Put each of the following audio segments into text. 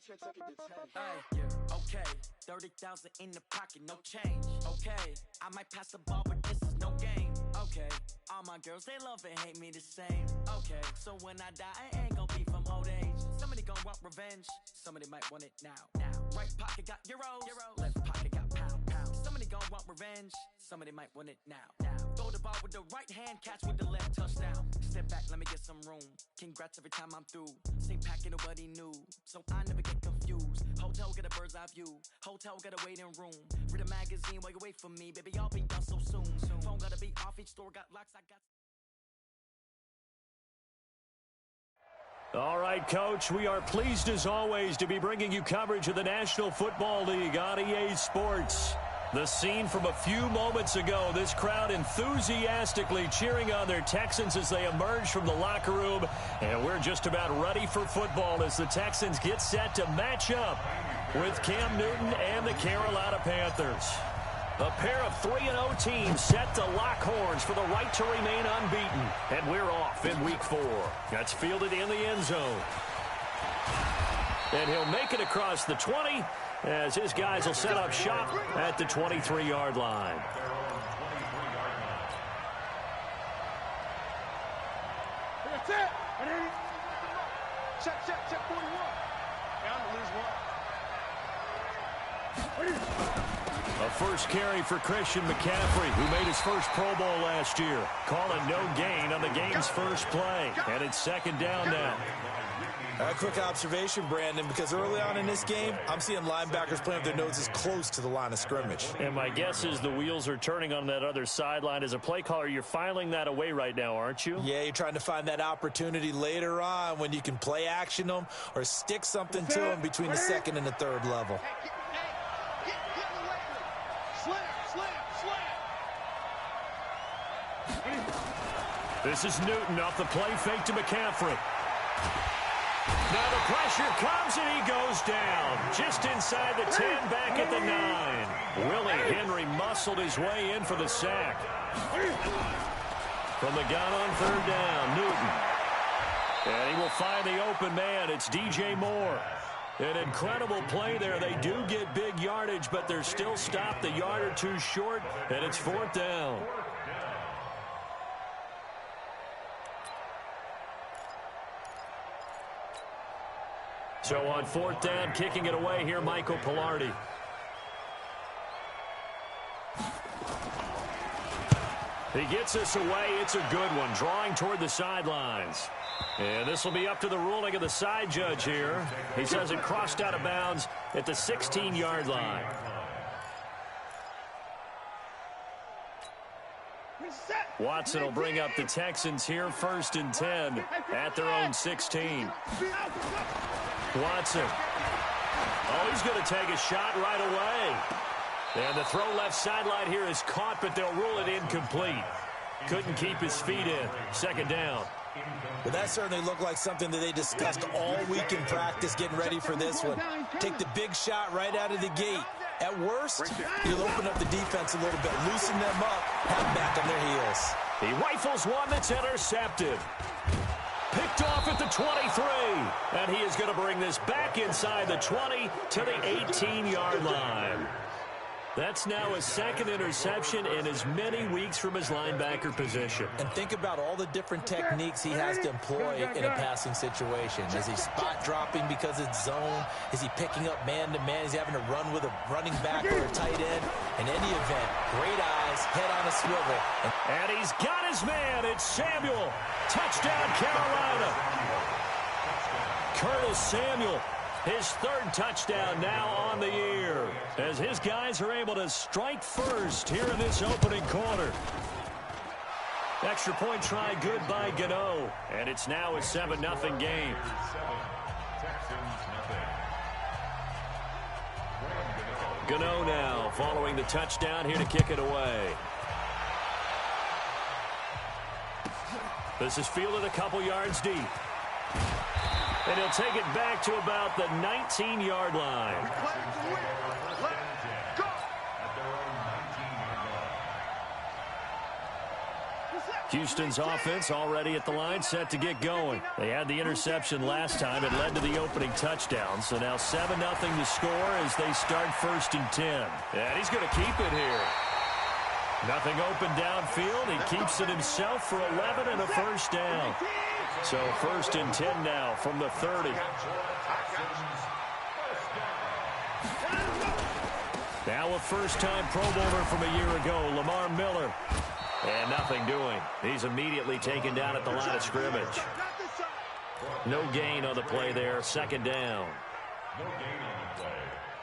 Hey, yeah, okay, 30,000 in the pocket, no change. Okay, I might pass the ball, but this is no game. Okay, all my girls, they love and hate me the same. Okay, so when I die, I ain't gon' be from old age. Somebody gon' want revenge, somebody might want it now. Right pocket got euros, left pocket got pound. Somebody gon' want revenge, somebody might want it now. Throw the ball with the right hand, catch with the left, touchdown. Step back, let me get some room. Congrats every time I'm through. Same packet, nobody knew, so I never get confused. Hotel get a bird's eye view, hotel got a waiting room. Read a magazine while you wait for me, baby, I'll be done so soon. Phone gotta be off, each store got locks, I got... All right, Coach, we are pleased as always to be bringing you coverage of the National Football League on EA Sports. The scene from a few moments ago, this crowd enthusiastically cheering on their Texans as they emerge from the locker room. And we're just about ready for football as the Texans get set to match up with Cam Newton and the Carolina Panthers. A pair of 3-0 teams set to lock horns for the right to remain unbeaten. And we're off in Week 4. That's fielded in the end zone. And he'll make it across the 20 as his guys will set up shop at the 23-yard line. That's it. Check 41. Down to lose one. A first carry for Christian McCaffrey, who made his first Pro Bowl last year. Calling no gain on the game's first play. And it's second down now. A quick observation, Brandon, because early on in this game, I'm seeing linebackers playing with their noses close to the line of scrimmage. And my guess is the wheels are turning on that other sideline. As a play caller, you're filing that away right now, aren't you? Yeah, you're trying to find that opportunity later on when you can play action them or stick something to them between the second and the third level. This is Newton off the play fake to McCaffrey. Now the pressure comes and he goes down. Just inside the 10, back at the 9. Willie Henry muscled his way in for the sack. From the gun on third down, Newton. And he will find the open man. It's DJ Moore. An incredible play there. They do get big yardage, but they're still stopped a yard or two short, and it's fourth down. So on fourth down, kicking it away here, Michael Pilardi. He gets us away. It's a good one, drawing toward the sidelines. And this will be up to the ruling of the side judge here. He says it crossed out of bounds at the 16-yard line. Watson will bring up the Texans here, 1st and 10 at their own 16. Watson. Oh, he's going to take a shot right away. And the throw left sideline here is caught, but they'll rule it incomplete. Couldn't keep his feet in. Second down. Well, that certainly looked like something that they discussed all week in practice getting ready for this one. Take the big shot right out of the gate. At worst, you'll open up the defense a little bit, loosen them up, have them back on their heels. He rifles one that's intercepted. Picked off at the 23. And he is going to bring this back inside the 20 to the 18-yard line. That's now his second interception in as many weeks from his linebacker position. And think about all the different techniques he has to employ in a passing situation. Is he spot dropping because it's zone? Is he picking up man-to-man? Is he having to run with a running back or a tight end? In any event, great eyes, head on a swivel. And he's got his man. It's Samuel. Touchdown, Carolina. Curtis Samuel. His third touchdown now on the year as his guys are able to strike first here in this opening quarter. Extra point try good by Gano, and it's now a 7-0 game. Gano now following the touchdown here to kick it away. This is fielded a couple yards deep. And he'll take it back to about the 19-yard line. Houston's offense already at the line, set to get going. They had the interception last time. It led to the opening touchdown. So now 7-0 to score as they start 1st and 10. And he's going to keep it here. Nothing open downfield. He keeps it himself for 11 and a first down. So 1st and 10 now from the 30. Now a first-time Pro Bowler from a year ago, Lamar Miller. And nothing doing. He's immediately taken down at the line of scrimmage. No gain on the play there. 2nd down.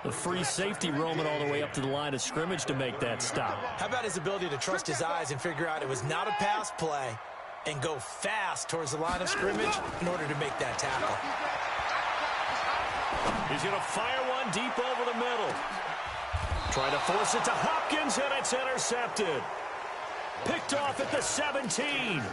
The free safety roaming all the way up to the line of scrimmage to make that stop. How about his ability to trust his eyes and figure out it was not a pass play and go fast towards the line of scrimmage in order to make that tackle. He's going to fire one deep over the middle. Trying to force it to Hopkins, and it's intercepted. Picked off at the 17.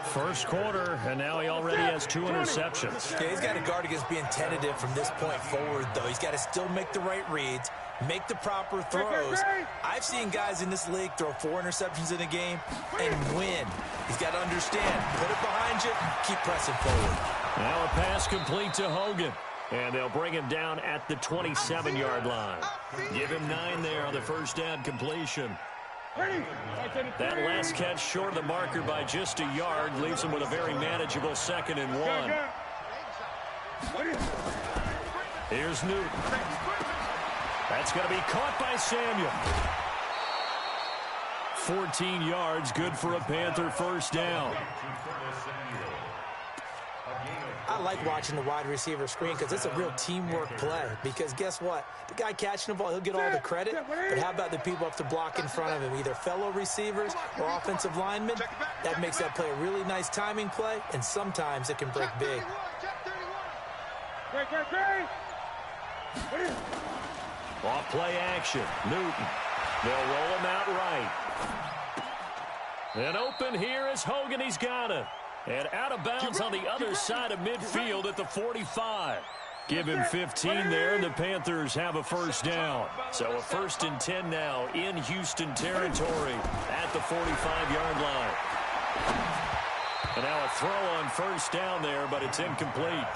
First quarter, and now he already has 2 interceptions. Yeah, he's got to guard against being tentative from this point forward, though. He's got to still make the right reads, make the proper throws. I've seen guys in this league throw 4 interceptions in a game and win. He's got to understand, put it behind you, keep pressing forward. Now a pass complete to Hogan. And they'll bring him down at the 27-yard line. Give him 9 there on the first down completion. That last catch short of the marker by just a yard leaves him with a very manageable 2nd and 1. Here's Newton. That's going to be caught by Samuel. 14 yards, good for a Panther first down. I like watching the wide receiver screen because it's a real teamwork play. Because guess what? The guy catching the ball, he'll get all the credit. But how about the people up to block in front of him, either fellow receivers or offensive linemen? That makes that play a really nice timing play, and sometimes it can break big. Off play action. Newton. They'll roll him out right. And open here is Hogan. He's got it. And out of bounds on the other side of midfield at the 45. Give him 15 there, and the Panthers have a first down. So a 1st and 10 now in Houston territory at the 45-yard line. And now a throw on first down there, but it's incomplete.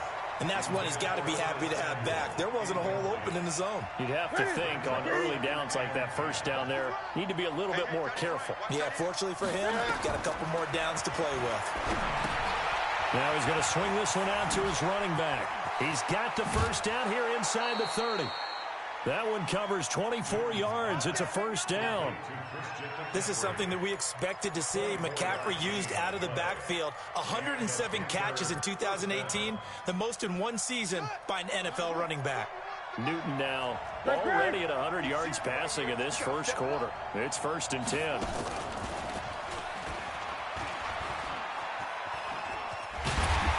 And that's one he's got to be happy to have back. There wasn't a hole open in the zone. You'd have to think on early downs like that first down there, need to be a little bit more careful. Yeah, fortunately for him, got a couple more downs to play with. Now he's going to swing this one out to his running back. He's got the first down here inside the 30. That one covers 24 yards. It's a first down. This is something that we expected to see. McCaffrey used out of the backfield. 107 catches in 2018, the most in one season by an NFL running back. Newton now already at 100 yards passing in this first quarter. It's 1st and 10.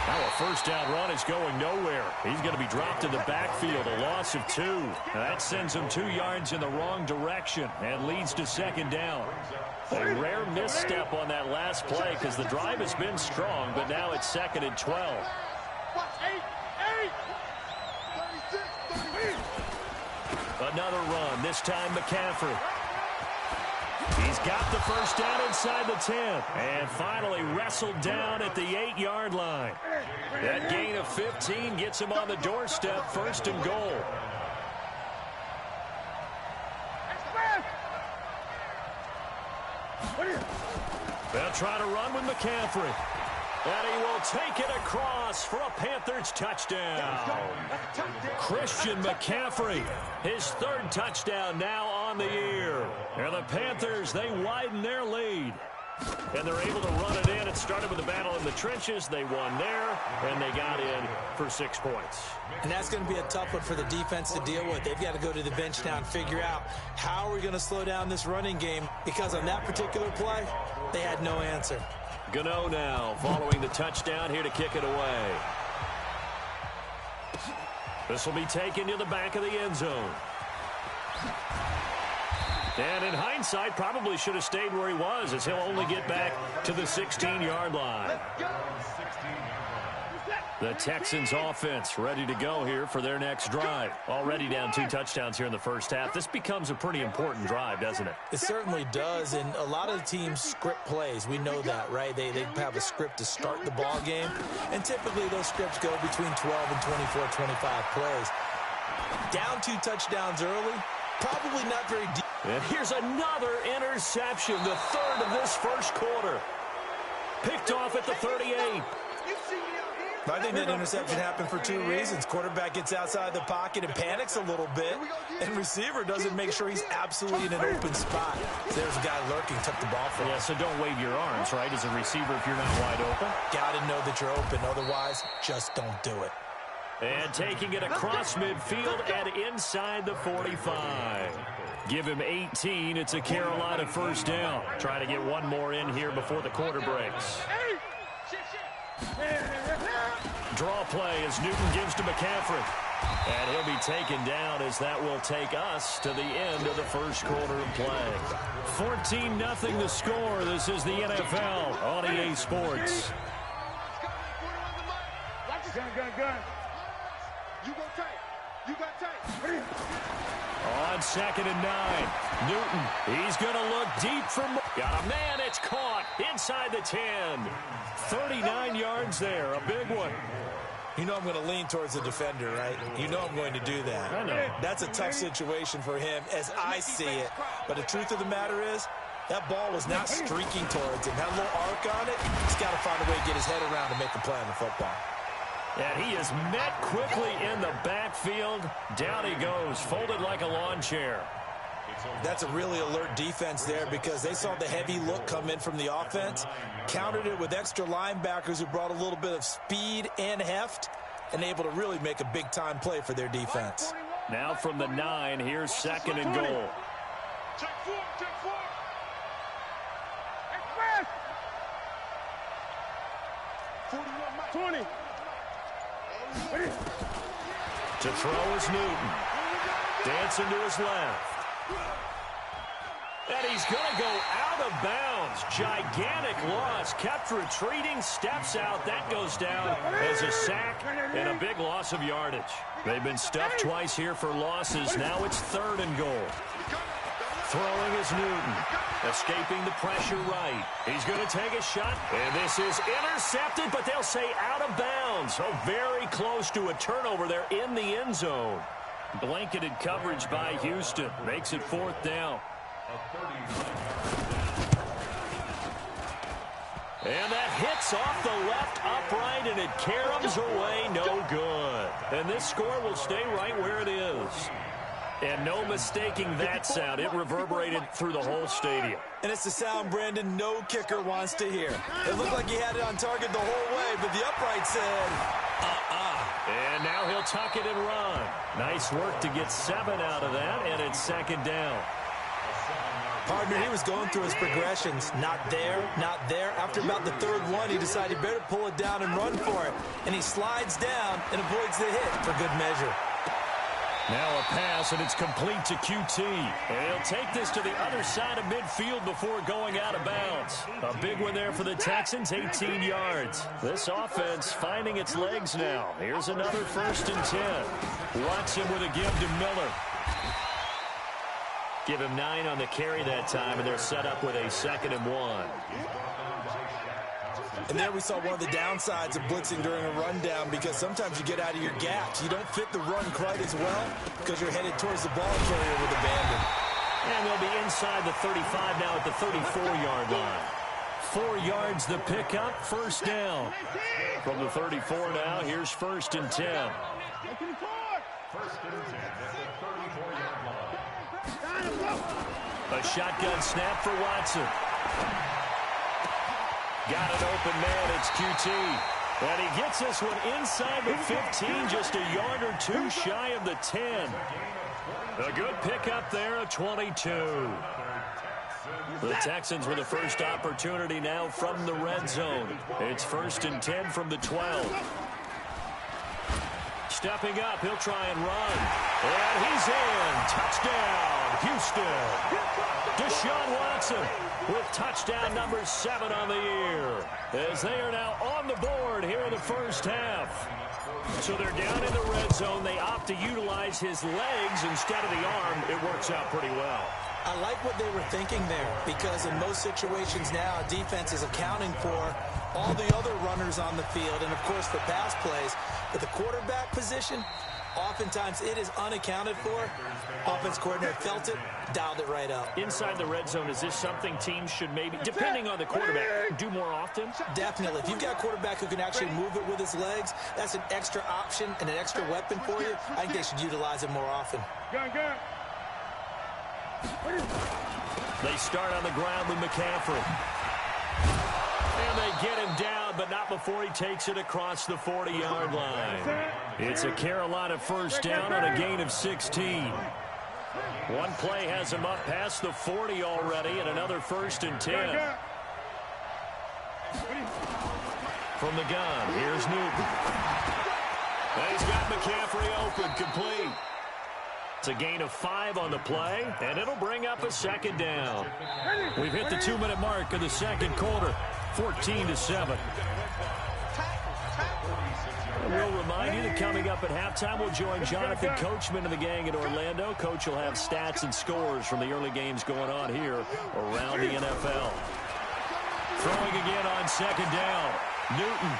Now a first down run is going nowhere. He's going to be dropped in the backfield, a loss of 2. That sends him 2 yards in the wrong direction and leads to 2nd down. A rare misstep on that last play because the drive has been strong, but now it's 2nd and 12. Another run, this time McCaffrey. He's got the first down inside the 10 and finally wrestled down at the 8-yard line. That gain of 15 gets him on the doorstep, 1st and goal. They'll try to run with McCaffrey. And he will take it across for a Panthers touchdown. Christian McCaffrey, his 3rd touchdown now on the year. And the Panthers, they widen their lead. And they're able to run it in. It started with a battle in the trenches. They won there, and they got in for 6 points. And that's going to be a tough one for the defense to deal with. They've got to go to the bench now and figure out how are we going to slow down this running game, because on that particular play, they had no answer. Gano now following the touchdown here to kick it away. This will be taken to the back of the end zone. And in hindsight, probably should have stayed where he was, as he'll only get back to the 16-yard line. The Texans offense ready to go here for their next drive. Already down 2 touchdowns here in the first half. This becomes a pretty important drive, doesn't it? It certainly does, and a lot of the teams script plays. We know that, right? They have a script to start the ball game, and typically those scripts go between 12 and 24, 25 plays. Down 2 touchdowns early, probably not very deep. And here's another interception, the third of this first quarter. Picked off at the 38. I think that interception happened for 2 reasons. Quarterback gets outside the pocket and panics a little bit, and receiver doesn't make sure he's absolutely in an open spot. So there's a guy lurking, took the ball from him. Yeah, so don't wave your arms, right, as a receiver if you're not wide open. Got to know that you're open. Otherwise, just don't do it. And taking it across midfield and inside the 45. Give him 18. It's a Carolina first down. Try to get one more in here before the quarter breaks. Draw play as Newton gives to McCaffrey. And he'll be taken down as that will take us to the end of the first quarter of play. 14-0 the score. This is the NFL on EA Sports. Gun. You go tight. You got tight. On 2nd and 9. Newton, he's going to look deep from... Got a man, it's caught inside the 10. 39 yards there, a big one. You know I'm going to lean towards the defender, right? You know I'm going to do that. I know. That's a tough situation for him as I see it. But the truth of the matter is, that ball was not streaking towards him. Had a little arc on it. He's got to find a way to get his head around and make a play on the football. And he is met quickly in the backfield. Down he goes, folded like a lawn chair. That's a really alert defense there because they saw the heavy look come in from the offense, countered it with extra linebackers who brought a little bit of speed and heft, and able to really make a big-time play for their defense. Now from the 9, here's 2nd and goal. Check 4. 20. To throw is Newton. Dancing to his left. And he's going to go out of bounds. Gigantic loss. Kept retreating. Steps out. That goes down as a sack and a big loss of yardage. They've been stuffed twice here for losses. Now it's 3rd and goal. Throwing is Newton. Escaping the pressure right. He's going to take a shot. And this is intercepted, but they'll say out of bounds. So very close to a turnover there in the end zone. Blanketed coverage by Houston. Makes it 4th down. And that hits off the left upright, and it caroms away, no good. And this score will stay right where it is. And no mistaking that sound. It reverberated through the whole stadium. And it's the sound, Brandon, no kicker wants to hear. It looked like he had it on target the whole way, but the upright said, And now he'll tuck it and run. Nice work to get 7 out of that, and it's 2nd down. Partner, he was going through his progressions. Not there, not there. After about the 3rd one, he decided he better pull it down and run for it. And he slides down and avoids the hit for good measure. Now a pass, and it's complete to QT. And he'll take this to the other side of midfield before going out of bounds. A big one there for the Texans, 18 yards. This offense finding its legs now. Here's another 1st and 10. Watson with a give to Miller. Give him 9 on the carry that time, and they're set up with a 2nd and 1. And there we saw one of the downsides of blitzing during a rundown because sometimes you get out of your gaps. You don't fit the run quite as well because you're headed towards the ball carrier with abandon. And they'll be inside the 35 now at the 34-yard line. 4 yards the pickup, 1st down. From the 34 now, here's 1st and 10. A shotgun snap for Watson. Got an open man, it's QT. And he gets this one inside the 15, just a yard or 2 shy of the 10. A good pickup there, a 22. The Texans with the first opportunity now from the red zone. It's 1st and 10 from the 12. stepping up. He'll try and run. And he's in. Touchdown, Houston. Deshaun Watson with touchdown number 7 on the year, as they are now on the board here in the first half. So they're down in the red zone. They opt to utilize his legs instead of the arm. It works out pretty well. I like what they were thinking there, because in most situations now, defense is accounting for all the other runners on the field and, of course, for pass plays. But the quarterback position, oftentimes it is unaccounted for. Offense coordinator felt it, dialed it right up. Inside the red zone, is this something teams should maybe, depending on the quarterback, do more often? Definitely. If you've got a quarterback who can actually move it with his legs, that's an extra option and an extra weapon for you. I think they should utilize it more often. They start on the ground with McCaffrey. And they get him down, but not before he takes it across the 40-yard line. It's a Carolina first down on a gain of 16. One play has him up past the 40 already, and another 1st and 10. From the gun, here's Newton. And he's got McCaffrey open, complete. It's a gain of 5 on the play, and it'll bring up a 2nd down. We've hit the 2-minute mark of the second quarter, 14-7. We'll remind you that coming up at halftime, we'll join Jonathan Coachman and the gang in Orlando. Coach will have stats and scores from the early games going on here around the NFL. Throwing again on 2nd down, Newton.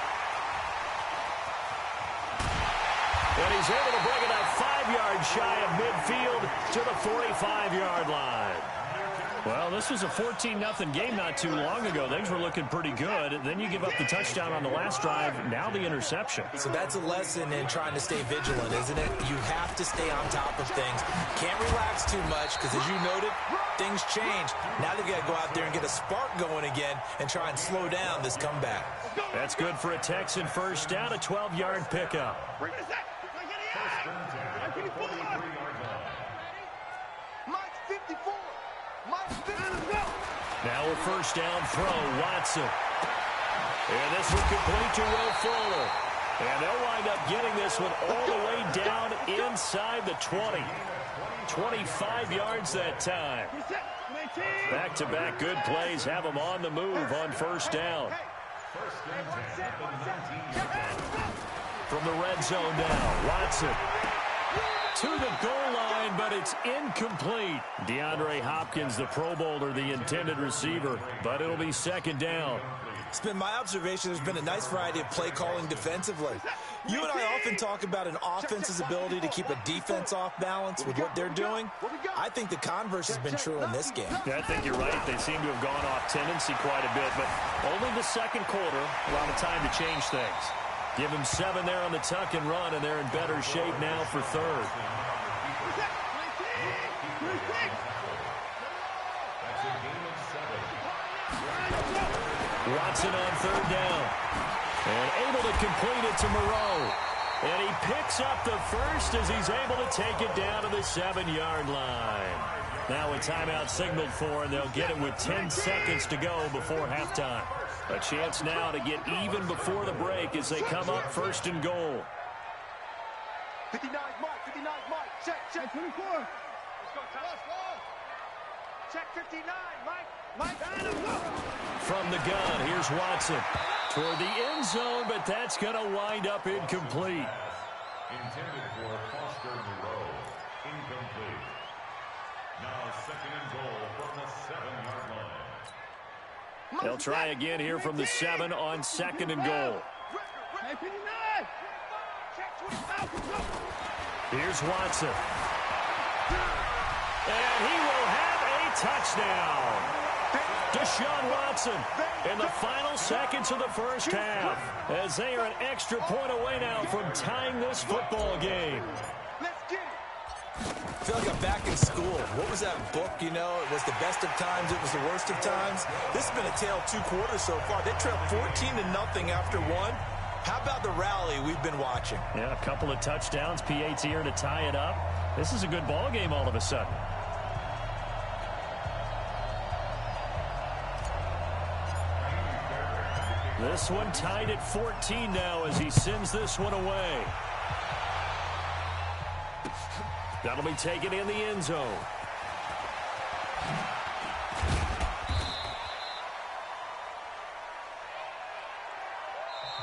And he's able to bring it up 5 yards shy of midfield to the 45-yard line. Well, this was a 14-0 game not too long ago. Things were looking pretty good. Then you give up the touchdown on the last drive, now the interception. So that's a lesson in trying to stay vigilant, isn't it? You have to stay on top of things. Can't relax too much because, as you noted, things change. Now they've got to go out there and get a spark going again and try and slow down this comeback. That's good for a Texan first down, a 12-yard pickup. Now a first down throw, Watson. And this one complete to Will Fuller. And they'll wind up getting this one all the way down inside the 20. 25 yards that time. Back-to-back good plays have them on the move on first down. From the red zone now, Watson to the goal line, but it's incomplete. DeAndre Hopkins, the Pro Bowler, the intended receiver, but it'll be 2nd down. It's been my observation there's been a nice variety of play calling defensively. You and I often talk about an offense's ability to keep a defense off balance with what they're doing. I think the converse has been true in this game. Yeah, I think you're right. They seem to have gone off tendency quite a bit, but only the second quarter, a lot of time to change things. Give him 7 there on the tuck and run, and they're in better shape now for 3rd. Watson on 3rd down. And able to complete it to Moreau. And he picks up the first as he's able to take it down to the 7-yard line. Now a timeout signaled for, and they'll get it with 10 seconds to go before halftime. A chance now to get even before the break as they come up 1st and goal. 59 Mike, 59 Mike, check, 24. Let's go, check 59, Mike, From the gun, here's Watson toward the end zone, but that's going to wind up incomplete. Intended for Foster Moreau, incomplete. Now 2nd and goal from the 7-yard line. They'll try again here from the 7 on 2nd and goal. Here's Watson. And he will have a touchdown. Deshaun Watson in the final seconds of the first half, as they are an extra point away now from tying this football game. I feel like I'm back in school. What was that book, you know? It was the best of times, it was the worst of times. This has been a tale of 2 quarters so far. They trailed 14-0 after 1. How about the rally we've been watching? Yeah, a couple of touchdowns. PAT here to tie it up. This is a good ball game all of a sudden. This one tied at 14 now as he sends this one away. That'll be taken in the end zone.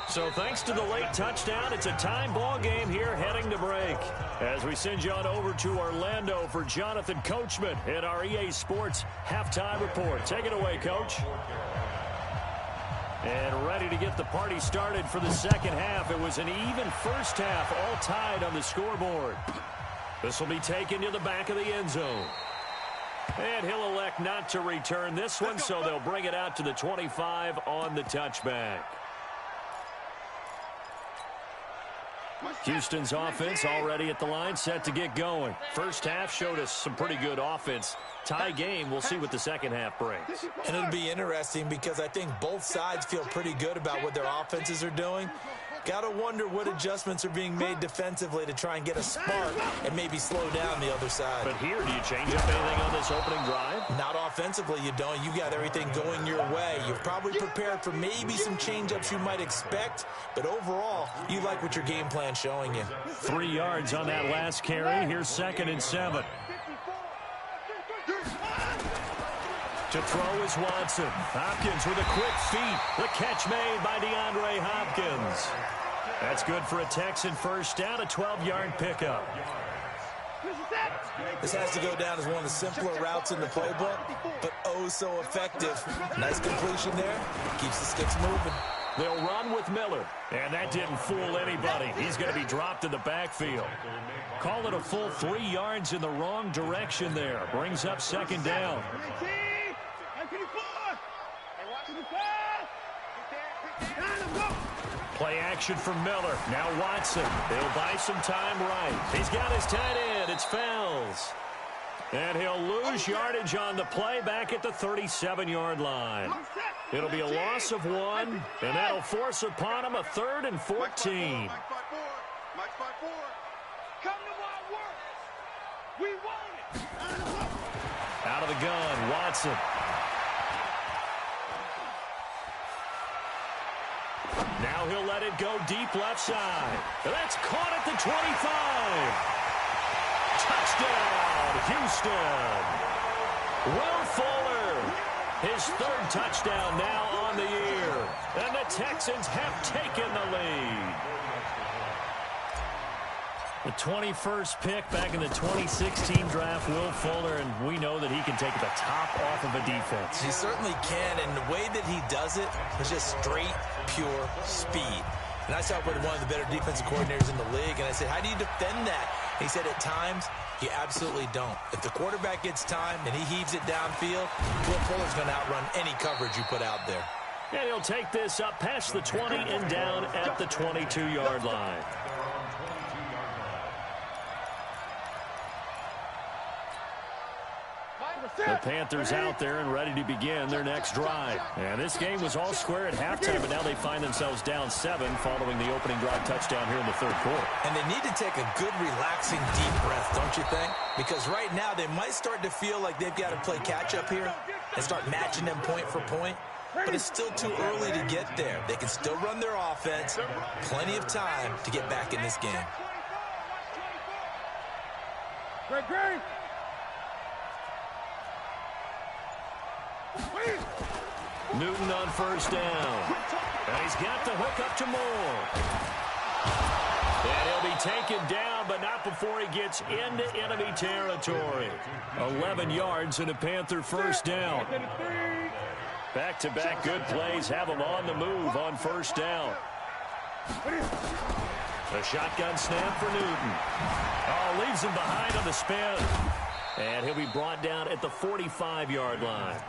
So thanks to the late touchdown, it's a time ball game here heading to break. As we send you on over to Orlando for Jonathan Coachman in our EA Sports Halftime Report. Take it away, Coach. And ready to get the party started for the second half. It was an even first half, all tied on the scoreboard. This will be taken to the back of the end zone. And he'll elect not to return this one, so they'll bring it out to the 25 on the touchback. Houston's offense already at the line, set to get going. First half showed us some pretty good offense. Tie game, we'll see what the second half brings. And it'll be interesting because I think both sides feel pretty good about what their offenses are doing. Got to wonder what adjustments are being made defensively to try and get a spark and maybe slow down the other side. But here, do you change up anything on this opening drive? Not offensively, you don't. You got everything going your way. You're probably prepared for maybe some change-ups you might expect, but overall, you like what your game plan's showing you. 3 yards on that last carry. Here's 2nd and 7. To throw is Watson. Hopkins with a quick feet. The catch made by DeAndre Hopkins. That's good for a Texan first down, a 12-yard pickup. This has to go down as one of the simpler routes in the playbook, but oh so effective. Nice completion there. Keeps the sticks moving. They'll run with Miller, and that didn't fool anybody. He's going to be dropped in the backfield. Call it a full 3 yards in the wrong direction there. Brings up 2nd down. Play action for Miller. Now Watson. He'll buy some time right. He's got his tight end. It's Fells. And he'll lose yardage on the play back at the 37-yard line. It'll be a loss of 1, and that'll force upon him a 3rd and 14. Out of the gun, Watson. Now he'll let it go deep left side. That's caught at the 25. Touchdown, Houston. Will Fuller, his 3rd touchdown now on the year. And the Texans have taken the lead. The 21st pick back in the 2016 draft, Will Fuller, and we know that he can take the top off of a defense. He certainly can, and the way that he does it is just straight, pure speed. And I saw with one of the better defensive coordinators in the league, and I said, how do you defend that? And he said, at times, you absolutely don't. If the quarterback gets time and he heaves it downfield, Will Fuller's going to outrun any coverage you put out there. And he'll take this up past the 20 and down at the 22-yard line. The Panthers out there and ready to begin their next drive. And this game was all square at halftime, but now they find themselves down 7 following the opening drive touchdown here in the 3rd quarter. And they need to take a good, relaxing, deep breath, don't you think? Because right now they might start to feel like they've got to play catch-up here and start matching them point for point. But it's still too early to get there. They can still run their offense. Plenty of time to get back in this game. Great. Newton on first down. And he's got the hook up to Moore. And he'll be taken down, but not before he gets into enemy territory. 11 yards and a Panther first down. Back-to-back good plays have him on the move on first down. A shotgun snap for Newton. Oh, leaves him behind on the spin. And he'll be brought down at the 45-yard line.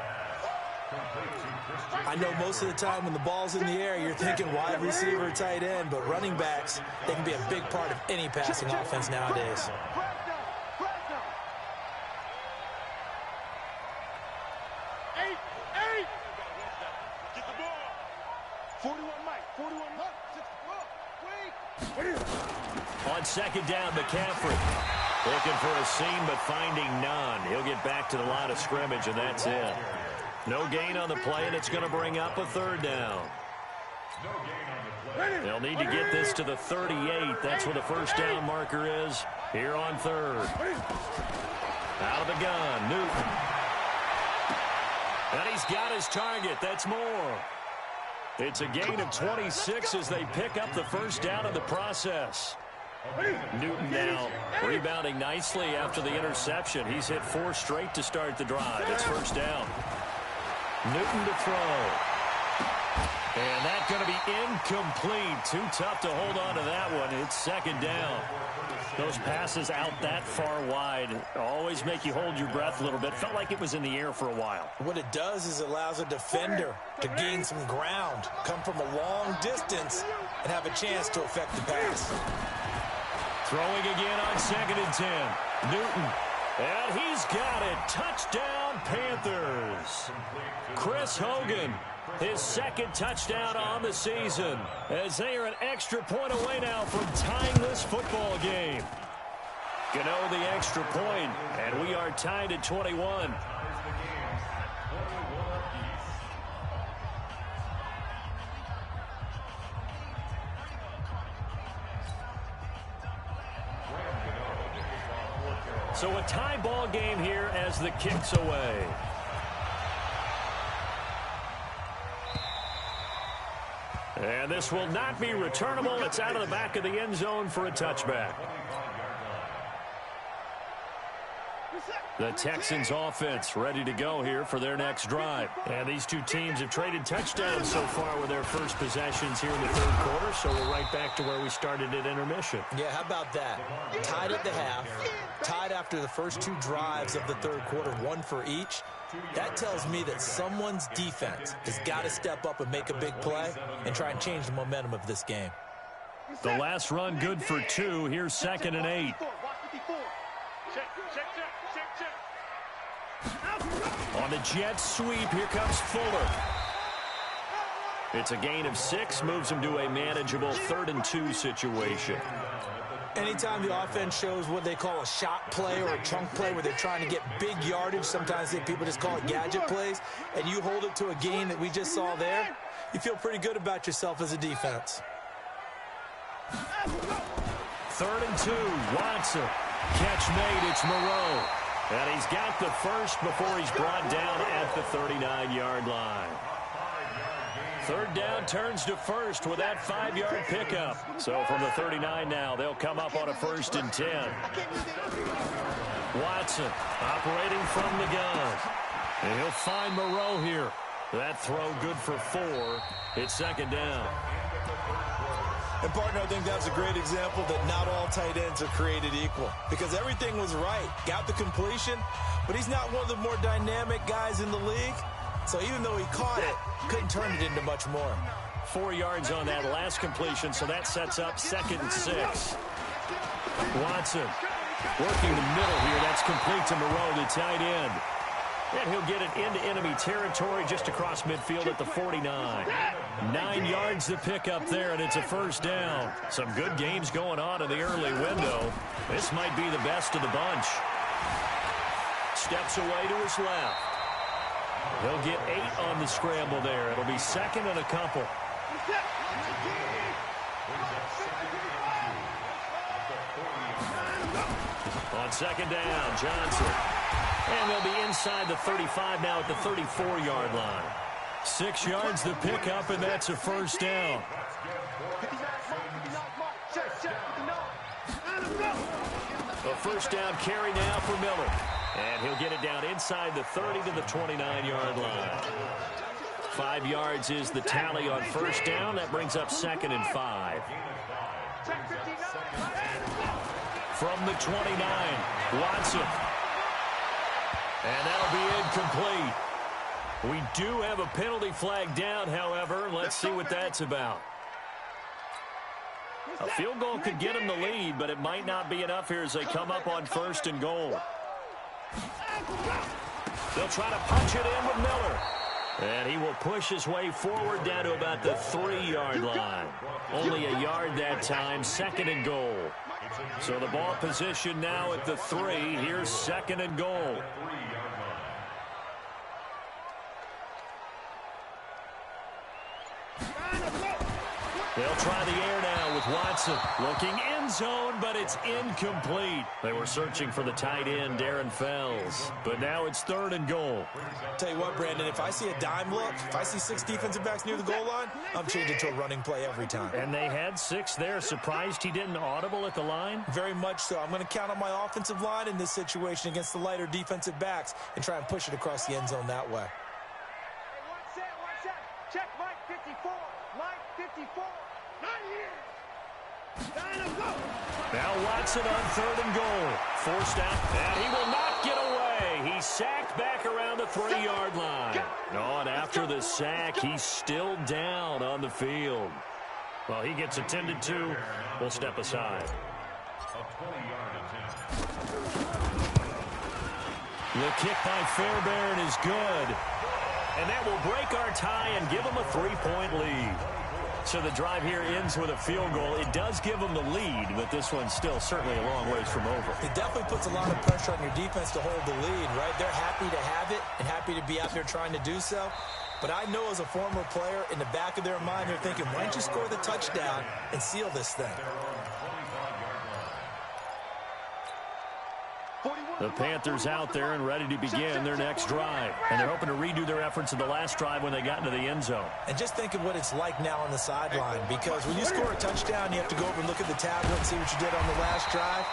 I know most of the time when the ball's in the air, you're thinking wide receiver, tight end, but running backs, they can be a big part of any passing offense nowadays. Get the ball. 41 Mike. 41 Mike. On second down, McCaffrey looking for a seam but finding none. He'll get back to the line of scrimmage, and that's it. No gain on the play, and it's going to bring up a 3rd down. No gain on the They'll need to get this to the 38. That's where the first down marker is here on third. Out of the gun, Newton. And he's got his target. That's more. It's a gain of 26 as they pick up the first down in the process. Newton now rebounding nicely after the interception. He's hit 4 straight to start the drive. It's first down. Newton to throw. And that's going to be incomplete. Too tough to hold on to that one. It's second down. Those passes out that far wide always make you hold your breath a little bit. Felt like it was in the air for a while. What it does is it allows a defender to gain some ground, come from a long distance, and have a chance to affect the pass. Throwing again on 2nd and 10. Newton. And he's got it. Touchdown, Panthers. Chris Hogan, his second touchdown on the season, as they are an extra point away now from tying this football game. Gano the extra point, and we are tied at 21. So a tie ball game here as the kick's away. And this will not be returnable. It's out of the back of the end zone for a touchback. The Texans offense ready to go here for their next drive. And these two teams have traded touchdowns so far with their first possessions here in the third quarter. So we're right back to where we started at intermission. Yeah, how about that? Tied at the half, tied after the first 2 drives of the third quarter, 1 for each. That tells me that someone's defense has got to step up and make a big play and try and change the momentum of this game. The last run good for 2. Here's 2nd and 8. On the jet sweep, here comes Fuller. It's a gain of 6, moves him to a manageable 3rd and 2 situation. Anytime the offense shows what they call a shot play or a chunk play where they're trying to get big yardage, sometimes people just call it gadget plays, and you hold it to a gain that we just saw there, you feel pretty good about yourself as a defense. 3rd and 2, Watson. Catch made, it's Moreau. And he's got the first before he's brought down at the 39-yard line. 3rd down turns to 1st with that 5-yard pickup. So from the 39 now, they'll come up on a 1st and 10. Watson operating from the gun. And he'll find Moreau here. That throw good for 4. It's 2nd down. And, partner, I think that's a great example that not all tight ends are created equal, because everything was right. Got the completion, but he's not one of the more dynamic guys in the league. So even though he caught it, couldn't turn it into much more. 4 yards on that last completion, so that sets up 2nd and 6. Watson working the middle here. That's complete to Moreau, the tight end. And he'll get it into enemy territory just across midfield at the 49. 9 yards to pick up there, and it's a 1st down. Some good games going on in the early window. This might be the best of the bunch. Steps away to his left. He'll get 8 on the scramble there. It'll be 2nd and a couple. On 2nd down, Johnson. And they'll be inside the 35 now at the 34-yard line. 6 yards to pick up, and that's a 1st down. A 1st down carry now for Miller. And he'll get it down inside the 30 to the 29-yard line. 5 yards is the tally on 1st down. That brings up 2nd and 5. From the 29, Watson. And that'll be incomplete. We do have a penalty flag down, however. Let's see what that's about. A field goal could get them the lead, but it might not be enough here as they come up on 1st and goal. They'll try to punch it in with Miller. And he will push his way forward down to about the 3-yard line. Only a yard that time, 2nd and goal. So the ball position now at the 3. Here's 2nd and goal. They'll try the air now with Watson. Looking end zone, but it's incomplete. They were searching for the tight end, Darren Fells. But now it's 3rd and goal. Tell you what, Brandon, if I see a dime look, if I see 6 defensive backs near the goal line, I'm changing to a running play every time. And they had 6 there. Surprised he didn't audible at the line? Very much so. I'm going to count on my offensive line in this situation against the lighter defensive backs and try and push it across the end zone that way. Hey, one set. Check Mike 54. Mike 54. Not here. Line up, go. Now Watson on 3rd and goal. Forced out, and he will not get away. He's sacked back around the 3-yard line. Oh, and after the sack, he's still down on the field. Well, he gets attended to. We'll step aside. The kick by Fairbairn is good. And that will break our tie and give them a 3-point lead. So the drive here ends with a field goal. It does give them the lead, but this one's still certainly a long ways from over. It definitely puts a lot of pressure on your defense to hold the lead, right? They're happy to have it and happy to be out there trying to do so. But I know as a former player, in the back of their mind, they're thinking, why don't you score the touchdown and seal this thing? The Panthers out there and ready to begin their next drive. And they're hoping to redo their efforts in the last drive when they got into the end zone. And just think of what it's like now on the sideline, because when you score a touchdown, you have to go over and look at the tablet and see what you did on the last drive.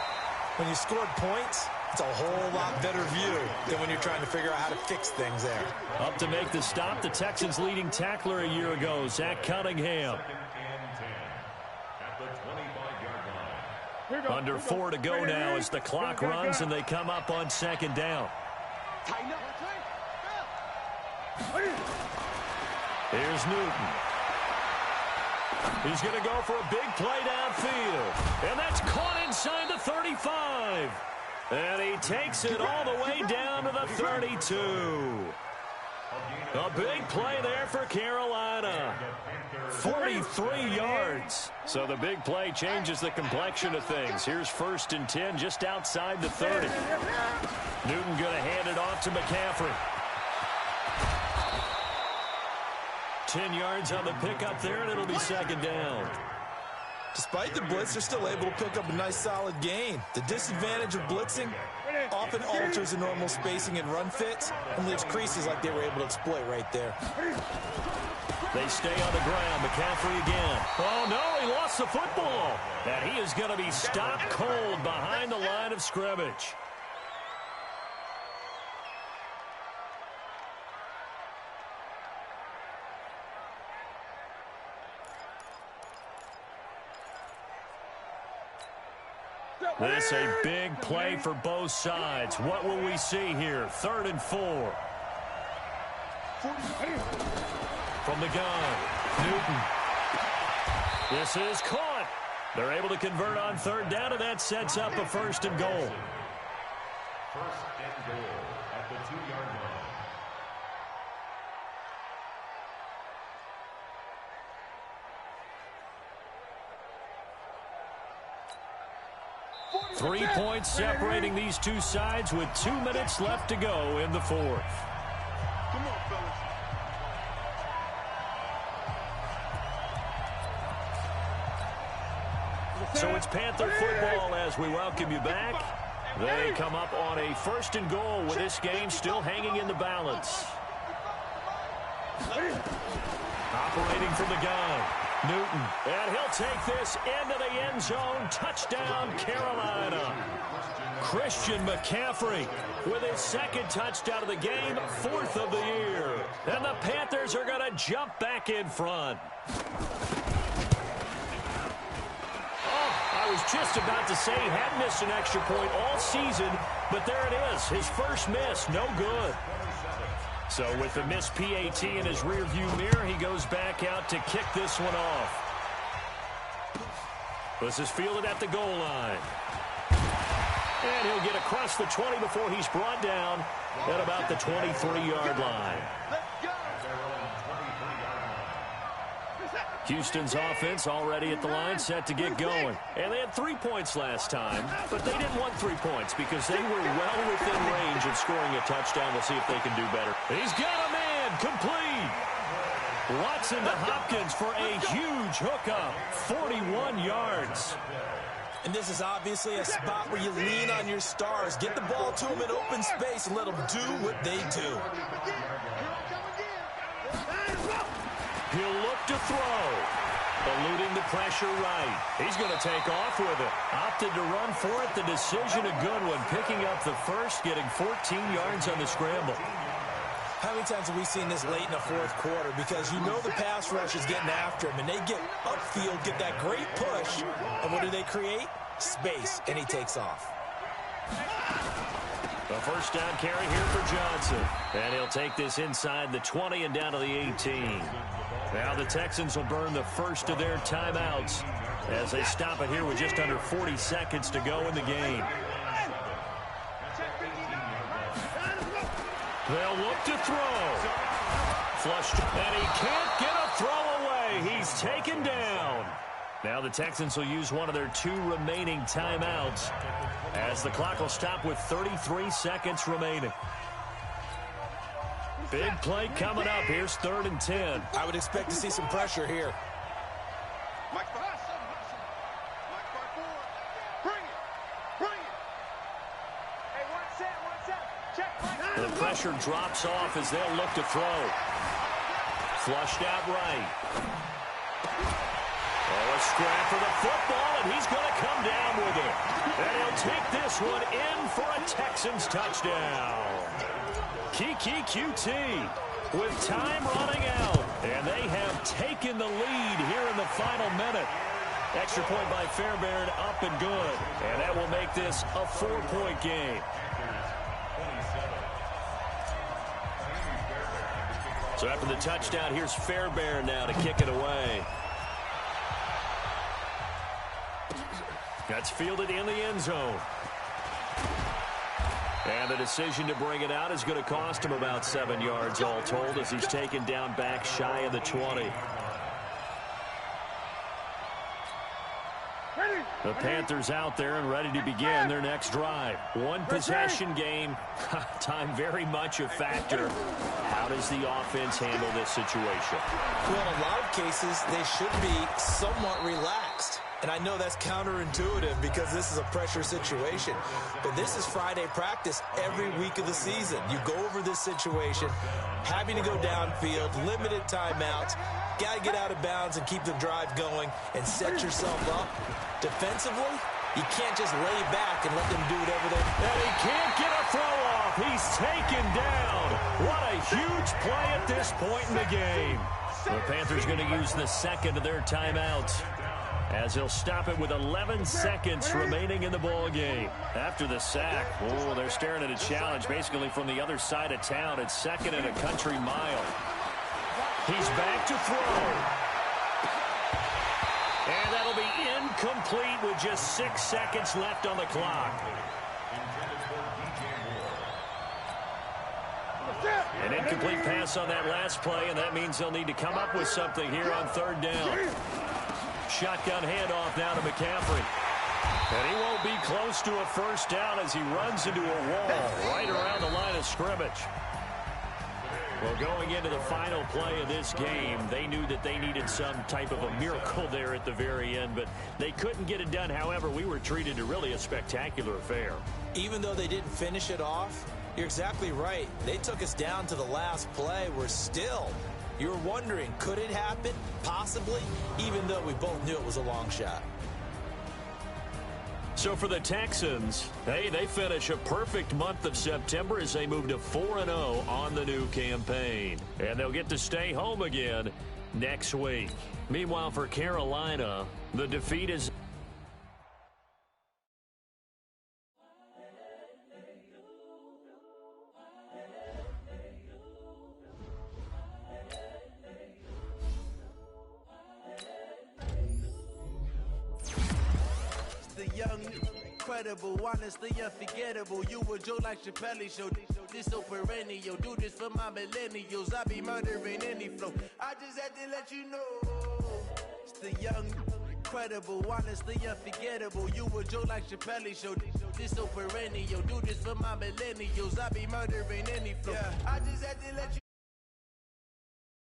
When you scored points, it's a whole lot better view than when you're trying to figure out how to fix things there. Up to make the stop, the Texans' leading tackler a year ago, Zach Cunningham. Under 4 to go now as the clock runs and they come up on 2nd down. Here's Newton. He's going to go for a big play downfield. And that's caught inside the 35. And he takes it all the way down to the 32. A big play there for Carolina. 43 yards. So the big play changes the complexion of things. Here's 1st and 10 just outside the 30. Newton going to hand it off to McCaffrey. 10 yards on the pickup there, and it'll be 2nd down. Despite the blitz, they're still able to pick up a nice solid gain. The disadvantage of blitzing often alters the normal spacing and run fits and leaves creases like they were able to exploit right there. They stay on the ground. McCaffrey again. Oh, no, he lost the football. And he is going to be stopped cold behind the line of scrimmage. This a big play for both sides. What will we see here? 3rd and 4. From the gun, Newton. This is caught. They're able to convert on 3rd down, and that sets up a 1st and goal. 1st and goal at the 2-yard line. Three points separating these two sides with 2 minutes left to go in the 4th. Come on, fellas. So it's Panther football as we welcome you back. They come up on a 1st and goal with this game still hanging in the balance. Operating from the gun, Newton. And he'll take this into the end zone. Touchdown, Carolina. Christian McCaffrey with his 2nd touchdown of the game, 4th of the year. And the Panthers are going to jump back in front. I was just about to say he had missed an extra point all season, but there it is. His first miss, no good. So with the missed PAT in his rearview mirror, he goes back out to kick this one off. This is fielded at the goal line. And he'll get across the 20 before he's brought down at about the 23-yard line. Houston's offense already at the line, set to get going. And they had 3 points last time, but they didn't want 3 points because they were well within range of scoring a touchdown. We'll see if they can do better. He's got a man complete. Watson to Hopkins for a huge hookup, 41 yards. And this is obviously a spot where you lean on your stars. Get the ball to them in open space and let them do what they do. He'll look to throw. Eluding the pressure right. He's going to take off with it. Opted to run for it. The decision a good one. Picking up the first, getting 14 yards on the scramble. How many times have we seen this late in the fourth quarter? Because you know the pass rush is getting after him, and they get upfield, get that great push, and what do they create? Space, and he takes off. A first down carry here for Johnson. And he'll take this inside the 20 and down to the 18. Now the Texans will burn the first of their timeouts as they stop it here with just under 40 seconds to go in the game. They'll look to throw. Flushed, and he can't get a throw away. He's taken down. Now the Texans will use one of their 2 remaining timeouts as the clock will stop with 33 seconds remaining. Big play coming up. Here's 3rd and 10. I would expect to see some pressure here. The pressure drops off as they'll look to throw. Flushed out right. Oh, a scrap for the football, and he's going to come down with it. And he'll take this one in for a Texans touchdown. Kiki QT with time running out. And they have taken the lead here in the final minute. Extra point by Fairbairn, up and good. And that will make this a 4-point game. So after the touchdown, here's Fairbairn now to kick it away. That's fielded in the end zone. And the decision to bring it out is going to cost him about 7 yards all told as he's taken down back shy of the 20. The Panthers out there and ready to begin their next drive. One possession game. Time very much a factor. How does the offense handle this situation? Well, in a lot of cases, they should be somewhat relaxed. And I know that's counterintuitive because this is a pressure situation. But this is Friday practice every week of the season. You go over this situation, having to go downfield, limited timeouts, got to get out of bounds and keep the drive going and set yourself up. Defensively, you can't just lay back and let them do whatever they want. And he can't get a throw off. He's taken down. What a huge play at this point in the game. The Panthers going to use the second of their timeouts as he'll stop it with 11 seconds remaining in the ball game. After the sack, oh, they're staring at a challenge basically from the other side of town. It's 2nd and a country mile. He's back to throw. And that'll be incomplete with just 6 seconds left on the clock. An incomplete pass on that last play, and that means they'll need to come up with something here on 3rd down. Shotgun handoff now to McCaffrey. And he won't be close to a first down as he runs into a wall right around the line of scrimmage. Well, going into the final play of this game, they knew that they needed some type of a miracle there at the very end, but they couldn't get it done. However, we were treated to really a spectacular affair. Even though they didn't finish it off, you're exactly right. They took us down to the last play. We're still, you're wondering, could it happen? Possibly, even though we both knew it was a long shot. So for the Texans, hey, they finish a perfect month of September as they move to 4-0 on the new campaign. And they'll get to stay home again next week. Meanwhile, for Carolina, the defeat is... Incredible, honestly unforgettable. You a Joe like Chappelle show. This so perennial. Do this for my millennials. I be murdering any flow. I just had to let you know. It's the young, incredible, honestly unforgettable. You a Joe like Chappelle show. This so perennial. Do this for my millennials. I be murdering any flow. I just had to let you